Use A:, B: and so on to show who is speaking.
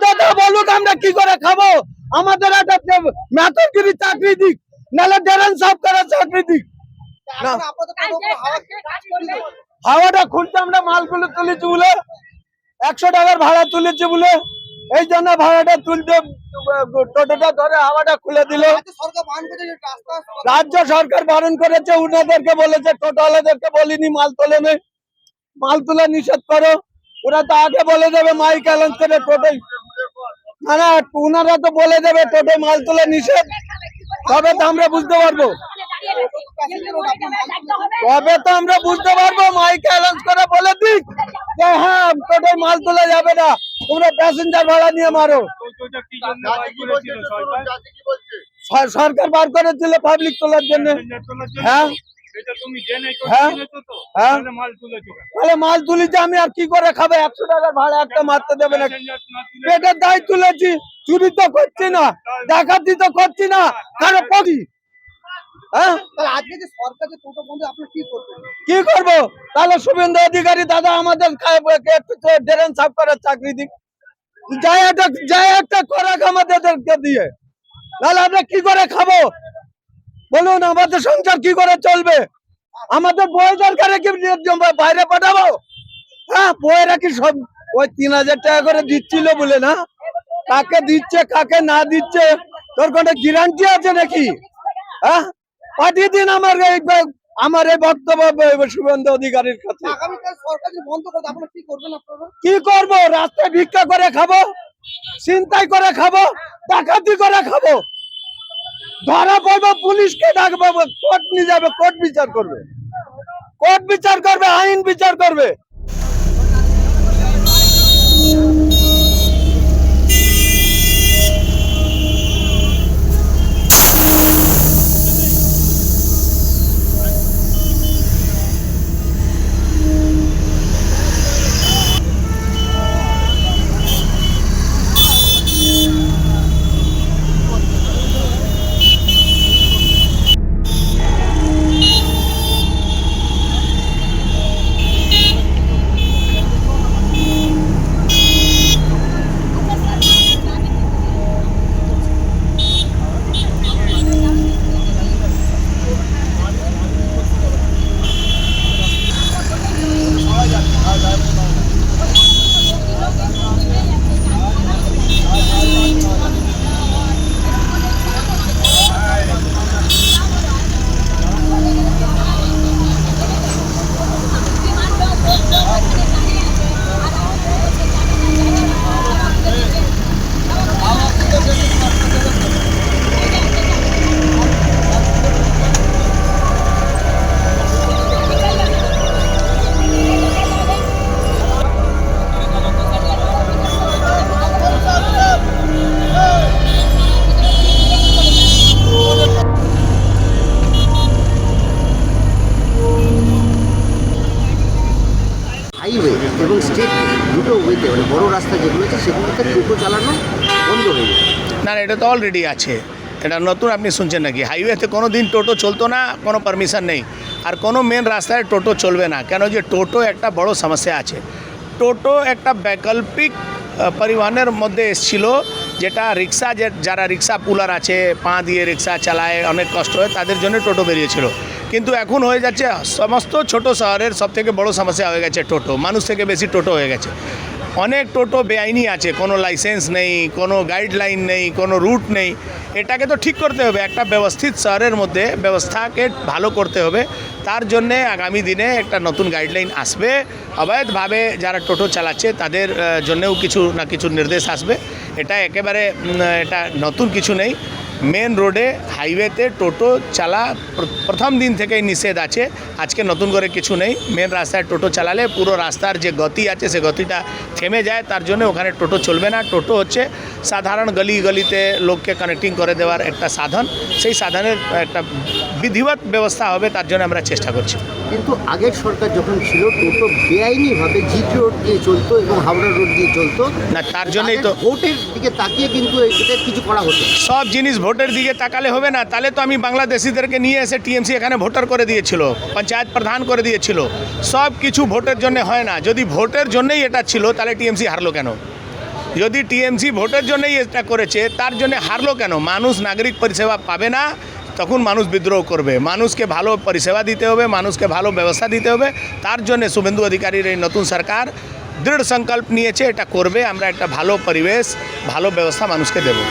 A: দাদা বলুক আমরা কি করে খাবো, আমাদের একটা মেথরগিরি চাকরি দিক, নাহলে ড্রেন সাফ করার চাকরি দিক। হাওয়াটা খুলতে আমরা মালগুলো তুলেছি বলে 100 টাকার ভাড়া তুলেছি বলে এই জন্য ভাড়াটা তুলতে টোটোটা ধরে হাওয়াটা খুলে দিল। রাজ্য সরকার বারণ করেছে, উনাদেরকে বলেছে, টোটোওয়ালাদেরকে বলিনি মাল তোলে নেই, মাল তোলা নিষেধ করো। ওরা তো আগে বলে দেবে মাইক অ্যালাউন্স করে টোটোই, না ওনারা তো বলে দেবে টোটোয় মাল তোলা নিষেধ, তবে তো আমরা বুঝতে পারবো, মাইক অ্যালাউন্স করে বলে দিক যে হ্যাঁ টোটোয় মাল তোলা যাবে না, তোমরা প্যাসেঞ্জার ভাড়া নিয়ে মারো। সরকার বার করেছিল পাবলিক তোলার জন্য। হ্যাঁ তাহলে মাল তুলেছি আমি, আর কি করে খাবে? 100 টাকার ভাড়া একটা মারতে দেবে না? পেটের দায় তুলেছি, চুরি তো করছি না, ডাকাতি তো করছি না, কারো পড়ি। হ্যাঁ কি করবো? তাহলে শুভেন্দু অধিকারী দাদা আমাদের ড্রেন সাফ করার চাকরি দিক, যাই একটা করাক আমাদেরকে দিয়ে, তাহলে আমরা কি করে খাবো বলুন? আমাদের সংসার কি করে চলবে? আমাদের বই দরকারে কি বাইরে পাঠাবো? হ্যাঁ বইয়েরা কি সব ওই 3000 টাকা করে দিচ্ছিল বলে না? কাকে দিচ্ছে কাকে না দিচ্ছে তোর কোনো গ্যারান্টি আছে নাকি? হ্যাঁ পাঠিয়ে দিন আমার এই বক্তব্য শুভেন্দু অধিকারীর কাছে। কি করবো? রাস্তায় ভিক্ষা করে খাবো, ছিনতাই করে খাবো, ডাকাতি করে খাবো, ধরা পড়বো, পুলিশকে ডাকবো, কোর্ট নিয়ে যাবে, কোর্ট বিচার করবে, আইন বিচার করবে।
B: হাইওয়ে এবং স্টেট দুটো ওয়েতে মানে বড় রাস্তা যেগুলো আছে সেগুলোতে টোটো চালানো বন্ধ হয়ে যায়।
C: না এটা তো অলরেডি আছে, এটা নতুন আপনি শুনছেন নাকি? হাইওয়েতে কোনো দিন টোটো চলতো না, কোনো পারমিশন নেই, আর কোনো মেন রাস্তায় টোটো চলবে না। কেন যে টোটো একটা বড় সমস্যা আছে। টোটো একটা বৈকল্পিক পরিবহনের মধ্যে এসেছিল, যেটা রিক্সা, যারা রিক্সা পুলার আছে, পা দিয়ে রিক্সা চালায়, অনেক কষ্ট হয়, তাদের জন্য টোটো বেরিয়েছিল। কিন্তু এখন হয়ে যাচ্ছে সমস্ত ছোট শহরের সবথেকে বড় সমস্যা হয়ে গেছে টোটো, মানুষ থেকে বেশি টোটো হয়ে গেছে। অনেক টোটো বেআইনি আছে, কোনো লাইসেন্স নেই, কোনো গাইডলাইন নেই, কোনো রুট নেই। এটাকে তো ঠিক করতে হবে, একটা ব্যবস্থিত শহরের মধ্যে ব্যবস্থাকে ভালো করতে হবে। তার জন্যে আগামী দিনে একটা নতুন গাইডলাইন আসবে, অবৈধভাবে যারা টোটো চালাচ্ছে তাদের জন্যেও কিছু না কিছু নির্দেশ আসবে। এটা একেবারে এটা নতুন কিছু নেই। মেন রোডে হাইওয়েতে টোটো চালা প্রথম দিন থেকেই নিষেধ আছে, আজকে নতুন করে কিছু নেই। মেন রাস্তায় টোটো চালালে পুরো রাস্তার যে গতি আছে সে গতিটা থেমে যায়, তার জন্য ওখানে টোটো চলবে না। টোটো হচ্ছে সাধারণ গলিতে লোককে কানেক্টিং করে দেওয়ার একটা সাধন, সেই সাধনের একটা বিধিবৎ ব্যবস্থা হবে, তার জন্য আমরা চেষ্টা করছি।
B: কিন্তু আগের সরকার যখন ছিল টোটো বেআইনিভাবে জিটি রোড দিয়ে চলতো এবং হাওড়া রোড দিয়ে চলতো
C: না, তার জন্যই তো
B: ভোটের দিকে তাকিয়ে কিন্তু এটা কিছু করা হতো।
C: সব জিনিস ভোটের দিকে তাকালে হবে না, তাহলে তো আমি বাংলাদেশিদেরকে নিয়ে এসে টিএমসি এখানে ভোটার করে দিয়েছিল, পঞ্চায়েত প্রধান করে দিয়েছিল। সব কিছু ভোটের জন্য হয় না। যদি ভোটের জন্যই এটা ছিল তাহলে টিএমসি হারলো কেন? যদি টিএমসি ভোটের জন্যই এটা করেছে, তার জন্য হারলো কেন? মানুষ নাগরিক পরিষেবা পাবে না, তখন মানুষ বিদ্রোহ করবে। মানুষকে ভালো পরিষেবা দিতে হবে, মানুষকে ভালো ব্যবস্থা দিতে হবে। তার জন্য শুভেন্দু অধিকারীর এই নতুন সরকার দৃঢ় সংকল্প নিয়েছে, এটা করবে। আমরা একটা ভালো পরিবেশ, ভালো ব্যবস্থা মানুষকে দেবো।